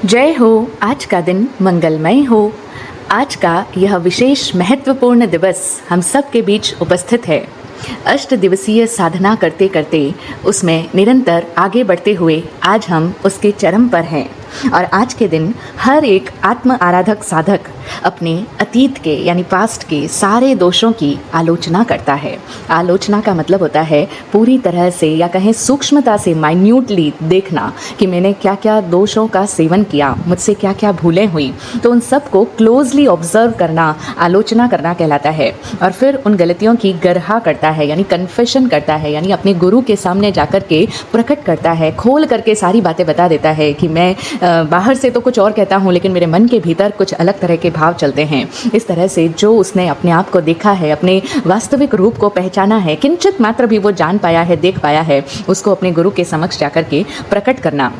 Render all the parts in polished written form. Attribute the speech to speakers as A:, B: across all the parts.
A: जय हो। आज का दिन मंगलमय हो। आज का यह विशेष महत्वपूर्ण दिवस हम सब के बीच उपस्थित है। अष्ट दिवसीय साधना करते करते उसमें निरंतर आगे बढ़ते हुए आज हम उसके चरम पर हैं। और आज के दिन हर एक आत्म आराधक साधक अपने अतीत के यानी पास्ट के सारे दोषों की आलोचना करता है। आलोचना का मतलब होता है पूरी तरह से या कहें सूक्ष्मता से माइन्यूटली देखना कि मैंने क्या क्या दोषों का सेवन किया, मुझसे क्या क्या भूलें हुई, तो उन सब को क्लोजली ऑब्जर्व करना आलोचना करना कहलाता है। और फिर उन गलतियों की गरहा करता है यानी कन्फेशन करता है, यानी अपने गुरु के सामने जाकर के प्रकट करता है, खोल करके सारी बातें बता देता है कि मैं बाहर से तो कुछ और कहता हूँ लेकिन मेरे मन के भीतर कुछ अलग तरह के भाव चलते हैं। इस तरह से जो उसने अपने आप को देखा है, अपने वास्तविक रूप को पहचाना है, किंचित मात्र भी वो जान पाया है, देख पाया है, उसको अपने गुरु के समक्ष जाकर के प्रकट करना।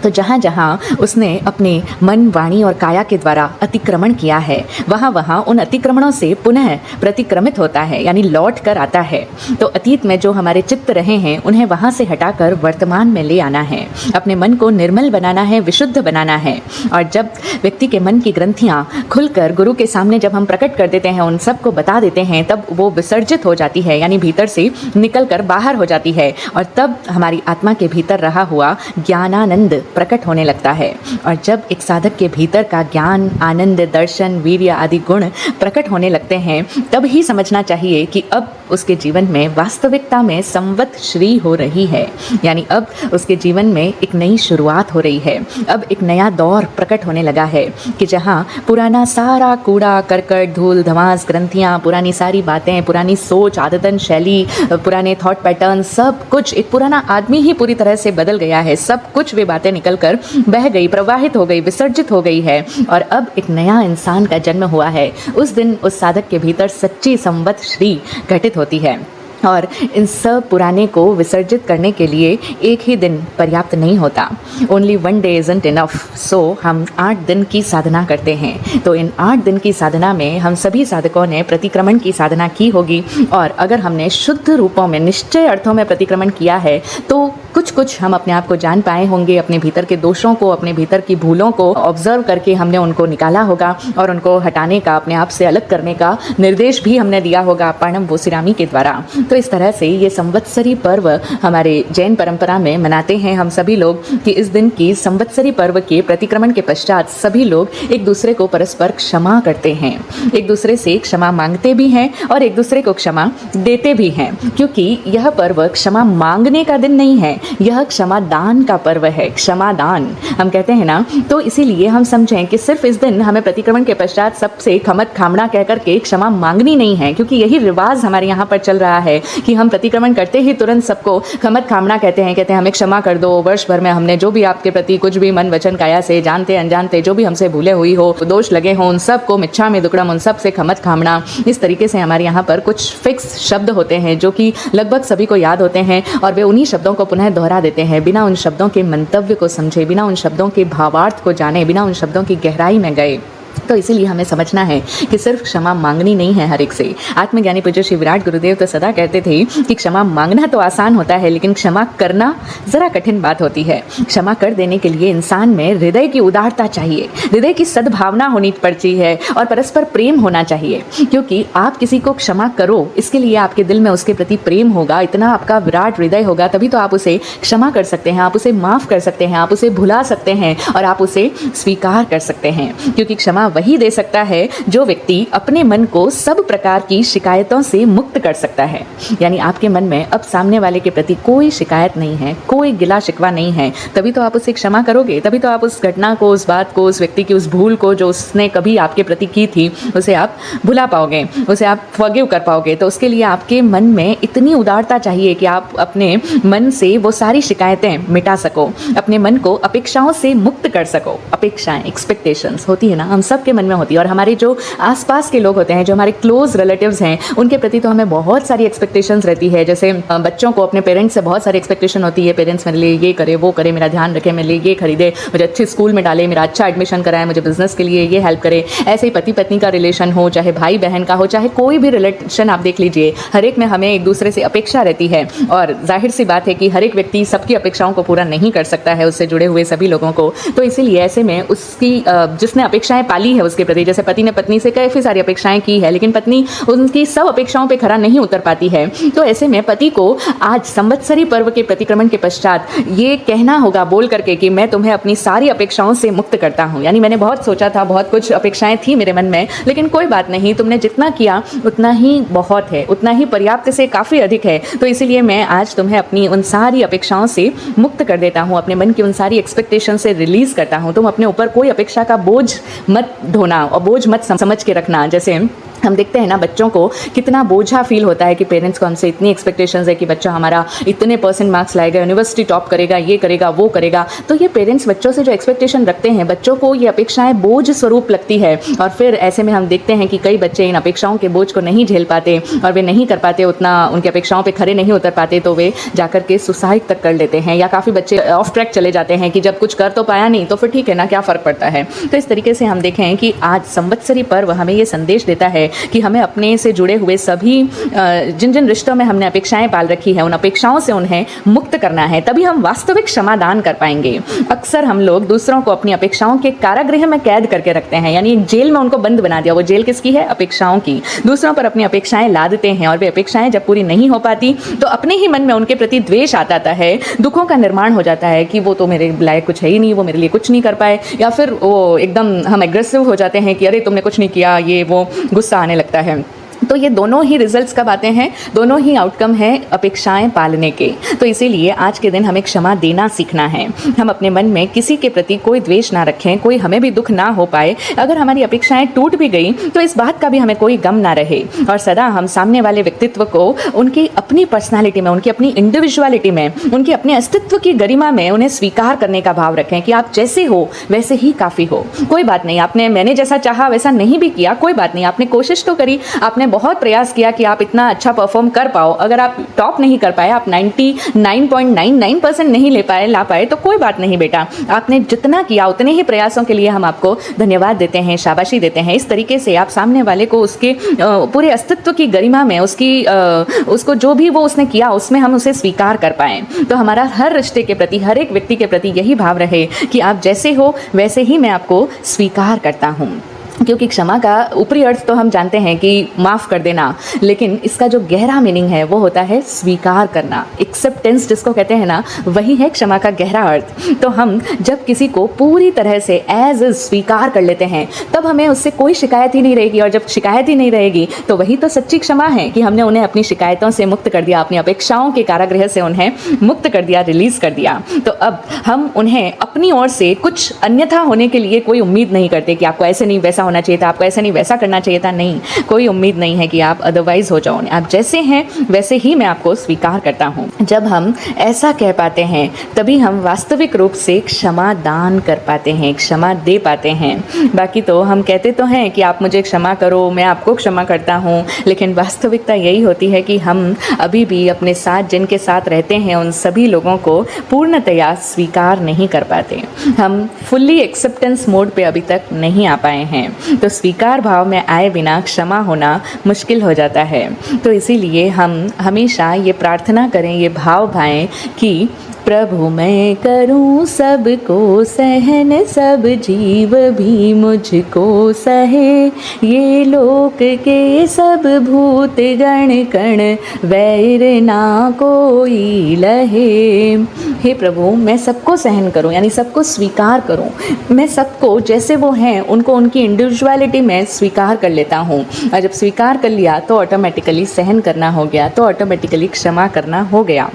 A: तो जहाँ जहाँ उसने अपने मन, वाणी और काया के द्वारा अतिक्रमण किया है वहाँ वहाँ उन अतिक्रमणों से पुनः प्रतिक्रमित होता है यानी लौट कर आता है। तो अतीत में जो हमारे चित्त रहे हैं उन्हें वहाँ से हटाकर वर्तमान में ले आना है, अपने मन को निर्मल बनाना है, विशुद्ध बनाना है। और जब व्यक्ति के मन की ग्रंथियाँ खुलकर गुरु के सामने जब हम प्रकट कर देते हैं, उन सबको बता देते हैं, तब वो विसर्जित हो जाती है यानी भीतर से निकल कर बाहर हो जाती है। और तब हमारी आत्मा के भीतर रहा हुआ ज्ञानानंद प्रकट होने लगता है। और जब एक साधक के भीतर का ज्ञान, आनंद, दर्शन, वीर्य आदि गुण प्रकट होने लगते हैं, तब ही समझना चाहिए कि अब उसके जीवन में वास्तविकता में संवत्सरी हो रही है, यानी अब उसके जीवन में एक नई शुरुआत हो रही है। अब एक नया दौर प्रकट होने लगा है कि जहाँ पुराना सारा कूड़ा करकट, धूल धमास, ग्रंथियाँ, पुरानी सारी बातें, पुरानी सोच, आदतन, शैली, पुराने थॉट पैटर्न, सब कुछ, एक पुराना आदमी ही पूरी तरह से बदल गया है। सब कुछ वे बातें निकल कर बह गई, प्रवाहित हो गई, विसर्जित हो गई है और अब एक नया इंसान का जन्म हुआ है। उस दिन उस साधक के भीतर सच्ची संवत्सरी घटित होती है। और इन सब पुराने को विसर्जित करने के लिए एक ही दिन पर्याप्त नहीं होता। Only one day isn't enough. So हम 8 दिन की साधना करते हैं। तो इन 8 दिन की साधना में हम सभी साधकों ने प्रतिक्रमण की साधना की होगी। और अगर हमने शुद्ध रूपों में, निश्चय अर्थों में प्रतिक्रमण किया है तो कुछ हम अपने आप को जान पाए होंगे, अपने भीतर के दोषों को, अपने भीतर की भूलों को ऑब्जर्व करके हमने उनको निकाला होगा और उनको हटाने का, अपने आप से अलग करने का निर्देश भी हमने दिया होगा पाणम बोसिरामी के द्वारा। तो इस तरह से ये संवत्सरी पर्व हमारे जैन परंपरा में मनाते हैं हम सभी लोग कि इस दिन की संवत्सरी पर्व के प्रतिक्रमण के पश्चात सभी लोग एक दूसरे को परस्पर क्षमा करते हैं, एक दूसरे से क्षमा मांगते भी हैं और एक दूसरे को क्षमा देते भी हैं। क्योंकि यह पर्व क्षमा मांगने का दिन नहीं है, यह क्षमा दान का पर्व है। क्षमा दान हम कहते हैं ना, तो इसीलिए हम समझें कि सिर्फ इस दिन हमें प्रतिक्रमण के पश्चात सबसे खमत खामड़ा कहकर के क्षमा मांगनी नहीं है, क्योंकि यही रिवाज हमारे यहाँ पर चल रहा है कि हम प्रतिक्रमण करते ही तुरंत सबको खमत खामड़ा कहते हैं हमें क्षमा कर दो, वर्ष भर में हमने जो भी आपके प्रति कुछ भी मन वचन काया से, जानते अनजानते जो भी हमसे भूले हुई हो, दोष लगे हो, उन सब को मिच्छा में दुक्कड़म, उन सब से खमत खामड़ा। इस तरीके से हमारे यहाँ पर कुछ फिक्स शब्द होते हैं जो कि लगभग सभी को याद होते हैं और वे उन्हीं शब्दों को पुनः दोहरा देते हैं बिना उन शब्दों के मंतव्य को समझे, बिना उन शब्दों के भावार्थ को जाने, बिना उन शब्दों की गहराई में गए। तो इसीलिए हमें समझना है कि सिर्फ क्षमा मांगनी नहीं है हर एक से। आत्मज्ञानी पूज्य श्री विराट गुरुदेव तो सदा कहते थे कि क्षमा मांगना तो आसान होता है लेकिन क्षमा करना ज़रा कठिन बात होती है। क्षमा कर देने के लिए इंसान में हृदय की उदारता चाहिए, हृदय की सद्भावना होनी पड़ती है और परस्पर प्रेम होना चाहिए। क्योंकि आप किसी को क्षमा करो, इसके लिए आपके दिल में उसके प्रति प्रेम होगा, इतना आपका विराट हृदय होगा, तभी तो आप उसे क्षमा कर सकते हैं, आप उसे माफ़ कर सकते हैं, आप उसे भुला सकते हैं और आप उसे स्वीकार कर सकते हैं। क्योंकि क्षमा वही दे सकता है जो व्यक्ति अपने मन को सब प्रकार की शिकायतों से मुक्त कर सकता है। यानी आपके मन में अब सामने वाले के प्रति कोई शिकायत नहीं है, कोई गिला शिकवा नहीं है, तभी तो आप उसे क्षमा करोगे, तभी तो आप उस घटना को, उस बात को, उस व्यक्ति की उस भूल को जो उसने कभी आपके प्रति की थी उसे आप भुला पाओगे, उसे आप फॉरगिव कर पाओगे। तो उसके लिए आपके मन में इतनी उदारता चाहिए कि आप अपने मन से वो सारी शिकायतें मिटा सको, अपने मन को अपेक्षाओं से मुक्त कर सको। अपेक्षाएं, एक्सपेक्टेशंस होती है ना, हम सब सबके मन में होती है। और हमारे जो आसपास के लोग होते हैं, जो हमारे क्लोज रिलेटिव्स हैं, उनके प्रति तो हमें बहुत सारी एक्सपेक्टेशंस रहती है। जैसे बच्चों को अपने पेरेंट्स से बहुत सारी एक्सपेक्टेशन होती है, पेरेंट्स मेरे लिए ये करे, वो करे, मेरा ध्यान रखे, मेरे लिए ये खरीदे, मुझे अच्छे स्कूल में डाले, मेरा अच्छा एडमिशन कराए, मुझे बिजनेस के लिए ये हेल्प करे। ऐसे ही पति पत्नी का रिलेशन हो, चाहे भाई बहन का हो, चाहे कोई भी रिलेशन आप देख लीजिए, हर एक में हमें एक दूसरे से अपेक्षा रहती है। और जाहिर सी बात है कि हर एक व्यक्ति सबकी अपेक्षाओं को पूरा नहीं कर सकता है, उससे जुड़े हुए सभी लोगों को। तो इसीलिए ऐसे में उसकी जिसने अपेक्षाएं पाली है उसके प्रति, जैसे पति ने पत्नी से काफ़ी सारी अपेक्षाएं की है, लेकिन पत्नी उनकी सब अपेक्षाओं पर खरा नहीं उतर पाती है, तो ऐसे में पति को आज संवत्सरी पर्व के प्रतिक्रमण के पश्चात ये कहना होगा बोल करके कि मैं तुम्हें अपनी सारी अपेक्षाओं से मुक्त करता हूँ। यानी मैंने बहुत सोचा था, बहुत कुछ अपेक्षाएं थी मेरे मन में, लेकिन कोई बात नहीं, तुमने जितना किया उतना ही बहुत है, उतना ही पर्याप्त से काफ़ी अधिक है। तो इसीलिए मैं आज तुम्हें अपनी उन सारी अपेक्षाओं से मुक्त कर देता हूँ, अपने मन की उन सारी एक्सपेक्टेशन से रिलीज करता हूँ। तुम अपने ऊपर कोई अपेक्षा का बोझ मत ढोना और बोझ मत समझ के रखना। जैसे हम देखते हैं ना, बच्चों को कितना बोझा फील होता है कि पेरेंट्स को हमसे इतनी एक्सपेक्टेशंस है कि बच्चा हमारा इतने % मार्क्स लाएगा, यूनिवर्सिटी टॉप करेगा, ये करेगा, वो करेगा। तो ये पेरेंट्स बच्चों से जो एक्सपेक्टेशन रखते हैं, बच्चों को ये अपेक्षाएं बोझ स्वरूप लगती है। और फिर ऐसे में हम देखते हैं कि कई बच्चे इन अपेक्षाओं के बोझ को नहीं झेल पाते और वे नहीं कर पाते, उतना उनकी अपेक्षाओं पर खरे नहीं उतर पाते, तो वे जाकर के सुसाइड तक कर लेते हैं। या काफ़ी बच्चे ऑफ ट्रैक चले जाते हैं कि जब कुछ कर तो पाया नहीं तो फिर ठीक है ना, क्या फ़र्क पड़ता है। तो इस तरीके से हम देखें कि आज संवत्सरी पर्व हमें ये संदेश देता है कि हमें अपने से जुड़े हुए सभी जिन जिन रिश्तों में हमने अपेक्षाएं पाल रखी है, उन अपेक्षाओं से उन्हें मुक्त करना है, तभी हम वास्तविक क्षमादान कर पाएंगे। अक्सर हम लोग दूसरों को अपनी अपेक्षाओं के कारागृह में कैद करके रखते हैं, यानी एक जेल में उनको बंद बना दिया। वो जेल किसकी है? अपेक्षाओं की। दूसरों पर अपनी अपेक्षाएं लादते हैं और वे अपेक्षाएं जब पूरी नहीं हो पाती तो अपने ही मन में उनके प्रति द्वेष आता है, दुखों का निर्माण हो जाता है कि वो तो मेरे लायक कुछ है ही नहीं, वो मेरे लिए कुछ नहीं कर पाए, या फिर वो एकदम हम एग्रेसिव हो जाते हैं कि अरे तुमने कुछ नहीं किया, ये वो गुस्सा आने लगता है। तो ये दोनों ही रिजल्ट्स कब आते हैं? दोनों ही आउटकम है अपेक्षाएं पालने के। तो इसीलिए आज के दिन हमें क्षमा देना सीखना है। हम अपने मन में किसी के प्रति कोई द्वेष ना रखें, कोई हमें भी दुख ना हो पाए। अगर हमारी अपेक्षाएं टूट भी गई तो इस बात का भी हमें कोई गम ना रहे, और सदा हम सामने वाले व्यक्तित्व को उनकी अपनी पर्सनैलिटी में, उनकी अपनी इंडिविजुअलिटी में, उनके अपने अस्तित्व की गरिमा में उन्हें स्वीकार करने का भाव रखें कि आप जैसे हो वैसे ही काफ़ी हो। कोई बात नहीं, मैंने जैसा चाहा वैसा नहीं भी किया, कोई बात नहीं, आपने कोशिश तो करी, आपने बहुत प्रयास किया कि आप इतना अच्छा परफॉर्म कर पाओ। अगर आप टॉप नहीं कर पाए, आप 99.99% नहीं ला पाए तो कोई बात नहीं बेटा, आपने जितना किया उतने ही प्रयासों के लिए हम आपको धन्यवाद देते हैं, शाबाशी देते हैं। इस तरीके से आप सामने वाले को उसके पूरे अस्तित्व की गरिमा में, उसको जो भी वो उसने किया उसमें हम उसे स्वीकार कर पाएं। तो हमारा हर रिश्ते के प्रति, हर एक व्यक्ति के प्रति यही भाव रहे कि आप जैसे हो वैसे ही मैं आपको स्वीकार करता हूँ। क्योंकि क्षमा का ऊपरी अर्थ तो हम जानते हैं कि माफ़ कर देना, लेकिन इसका जो गहरा मीनिंग है वो होता है स्वीकार करना। एक्सेप्टेंस जिसको कहते हैं ना, वही है क्षमा का गहरा अर्थ। तो हम जब किसी को पूरी तरह से एज इज स्वीकार कर लेते हैं तब हमें उससे कोई शिकायत ही नहीं रहेगी, और जब शिकायत ही नहीं रहेगी तो वही तो सच्ची क्षमा है कि हमने उन्हें अपनी शिकायतों से मुक्त कर दिया, अपनी अपेक्षाओं के कारागृह से उन्हें मुक्त कर दिया, रिलीज कर दिया। तो अब हम उन्हें अपनी ओर से कुछ अन्यथा होने के लिए कोई उम्मीद नहीं करते कि आपको ऐसे नहीं वैसा होना चाहिए था, आपको ऐसा नहीं वैसा करना चाहिए था। नहीं, कोई उम्मीद नहीं है कि आप अदरवाइज हो जाओ। आप जैसे हैं वैसे ही मैं आपको स्वीकार करता हूँ। जब हम ऐसा कह पाते हैं तभी हम वास्तविक रूप से क्षमा दान कर पाते हैं, क्षमा दे पाते हैं। बाकी तो हम कहते तो हैं कि आप मुझे क्षमा करो, मैं आपको क्षमा करता हूँ, लेकिन वास्तविकता यही होती है कि हम अभी भी अपने साथ जिनके साथ रहते हैं उन सभी लोगों को पूर्णतया स्वीकार नहीं कर पाते। हम फुल्ली एक्सेप्टेंस मोड पे अभी तक नहीं आ पाए हैं। तो स्वीकार भाव में आए बिना क्षमा होना मुश्किल हो जाता है। तो इसीलिए हम हमेशा ये प्रार्थना करें, ये भाव भाएं कि प्रभु मैं करूं सबको सहन, सब जीव भी मुझको सहे, ये लोक के सब भूत गण कण वैर ना कोई लहे। हे प्रभु मैं सबको सहन करूं, यानी सबको स्वीकार करूं, मैं सबको जैसे वो हैं उनको उनकी इंडिविजुअलिटी में स्वीकार कर लेता हूं। और जब स्वीकार कर लिया तो ऑटोमेटिकली सहन करना हो गया, तो ऑटोमेटिकली क्षमा करना हो गया।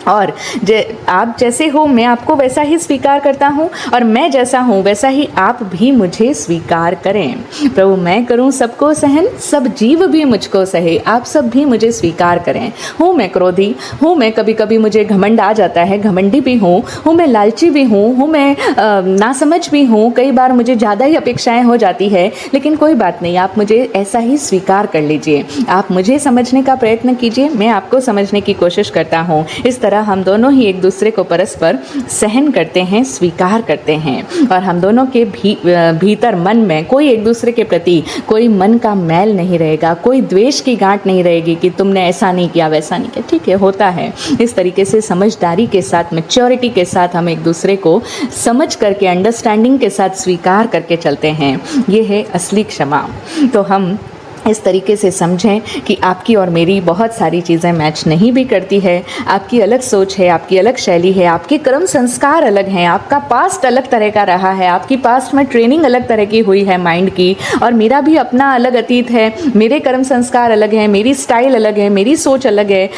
A: और आप जैसे हो मैं आपको वैसा ही स्वीकार करता हूँ, और मैं जैसा हूँ वैसा ही आप भी मुझे स्वीकार करें। प्रभु मैं करूँ सबको सहन, सब जीव भी मुझको सहे, आप सब भी मुझे स्वीकार करें। हूँ मैं क्रोधी, हूँ मैं कभी कभी मुझे घमंड आ जाता है, घमंडी भी हूँ मैं लालची भी हूँ मैं नासमझ भी हूँ, कई बार मुझे ज़्यादा ही अपेक्षाएं हो जाती है, लेकिन कोई बात नहीं, आप मुझे ऐसा ही स्वीकार कर लीजिए। आप मुझे समझने का प्रयत्न कीजिए, मैं आपको समझने की कोशिश करता हूँ। इस तरह हम दोनों ही एक दूसरे को परस्पर सहन करते हैं, स्वीकार करते हैं, और हम दोनों के भीतर मन में कोई एक दूसरे के प्रति कोई मन का मैल नहीं रहेगा, कोई द्वेष की गांठ नहीं रहेगी कि तुमने ऐसा नहीं किया वैसा नहीं किया। ठीक है, होता है। इस तरीके से समझदारी के साथ, मैच्योरिटी के साथ हम एक दूसरे को समझ करके, अंडरस्टैंडिंग के साथ स्वीकार करके चलते हैं। ये है असली क्षमा। तो हम इस तरीके से समझें कि आपकी और मेरी बहुत सारी चीज़ें मैच नहीं भी करती है, आपकी अलग सोच है, आपकी अलग शैली है, आपके कर्म संस्कार अलग हैं, आपका पास्ट अलग तरह का रहा है, आपकी पास्ट में ट्रेनिंग अलग तरह की हुई है माइंड की, और मेरा भी अपना अलग अतीत है, मेरे कर्म संस्कार अलग हैं, मेरी स्टाइल अलग है, मेरी सोच अलग है।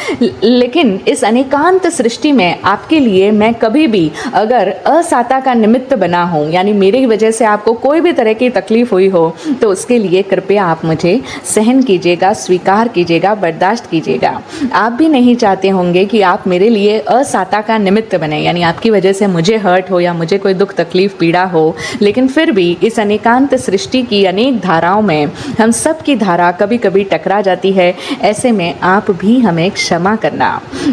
A: लेकिन इस अनेकांत सृष्टि में आपके लिए मैं कभी भी अगर असाता का निमित्त बना हूँ, यानी मेरी वजह से आपको कोई भी तरह की तकलीफ हुई हो, तो उसके लिए कृपया आप मुझे सहन कीजिएगा, स्वीकार कीजिएगा, बर्दाश्त कीजिएगा। आप भी नहीं चाहते होंगे कि आप मेरे लिए असाता का निमित्त बने, यानी आपकी वजह से मुझे हर्ट हो या मुझे कोई दुख तकलीफ पीड़ा हो। लेकिन फिर भी इस अनेकांत सृष्टि की अनेक धाराओं में हम सब की धारा कभी कभी टकरा जाती है। ऐसे में आप भी हमें क्षमा करना।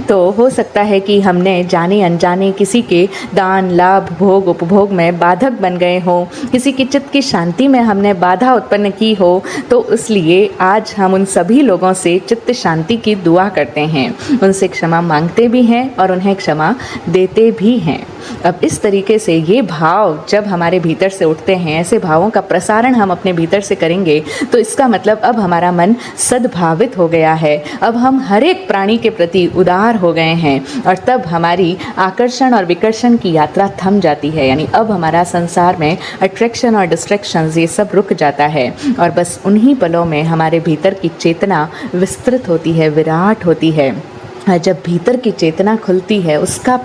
A: तो हो सकता है कि हमने जाने अनजाने किसी के दान, लाभ, भोग, उपभोग में बाधक बन गए हो, किसी की चित्त की शांति में हमने बाधा उत्पन्न की हो, तो इसलिए आज हम उन सभी लोगों से चित्त शांति की दुआ करते हैं, उनसे क्षमा मांगते भी हैं और उन्हें क्षमा देते भी हैं। अब इस तरीके से ये भाव जब हमारे भीतर से उठते हैं, ऐसे भावों का प्रसारण हम अपने भीतर से करेंगे, तो इसका मतलब अब हमारा मन सद्भावित हो गया है, अब हम हर एक प्राणी के प्रति उदार हो गए हैं, और तब हमारी आकर्षण और विकर्षण की यात्रा थम जाती है। यानी अब हमारा संसार में अट्रैक्शन और डिस्ट्रैक्शंस ये सब रुक जाता है, और बस उन्हीं पलों में हमारे भीतर की चेतना विस्तृत होती है, विराट होती है। जब भीतर की चेतना खुलती है, उसका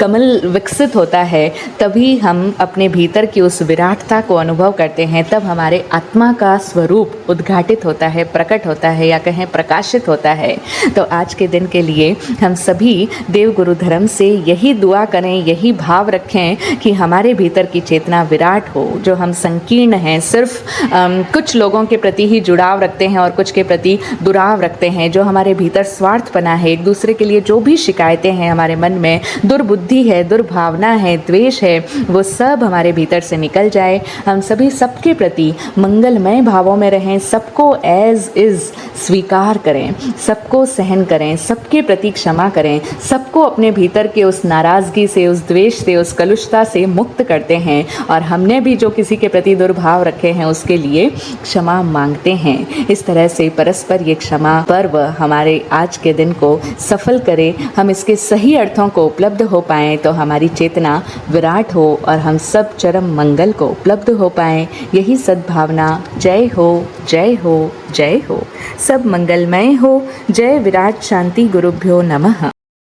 A: कमल विकसित होता है, तभी हम अपने भीतर की उस विराटता को अनुभव करते हैं। तब हमारे आत्मा का स्वरूप उद्घाटित होता है, प्रकट होता है, या कहें प्रकाशित होता है। तो आज के दिन के लिए हम सभी देव गुरु धर्म से यही दुआ करें, यही भाव रखें कि हमारे भीतर की चेतना विराट हो। जो हम संकीर्ण हैं, सिर्फ कुछ लोगों के प्रति ही जुड़ाव रखते हैं और कुछ के प्रति दुराव रखते हैं, जो हमारे भीतर स्वार्थपना है, एक दूसरे के लिए जो भी शिकायतें हैं हमारे मन में, दुर्बुद्धि है, दुर्भावना है, द्वेष है, वो सब हमारे भीतर से निकल जाए। हम सभी सबके प्रति मंगलमय भावों में रहें, सबको एज इज स्वीकार करें, सबको सहन करें, सबके प्रति क्षमा करें, सबको अपने भीतर के उस नाराज़गी से, उस द्वेष से, उस कलुषता से मुक्त करते हैं, और हमने भी जो किसी के प्रति दुर्भाव रखे हैं उसके लिए क्षमा मांगते हैं। इस तरह से परस्पर ये क्षमा पर्व हमारे आज के दिन को सफल करे, हम इसके सही अर्थों को उपलब्ध हो पाएँ, तो हमारी चेतना विराट हो और हम सब चरम मंगल को उपलब्ध हो पाएँ। यही सद्भावना। जय हो, जय हो, जय हो। सब मंगलमय हो। जय विराट शांति गुरुभ्यो नमः।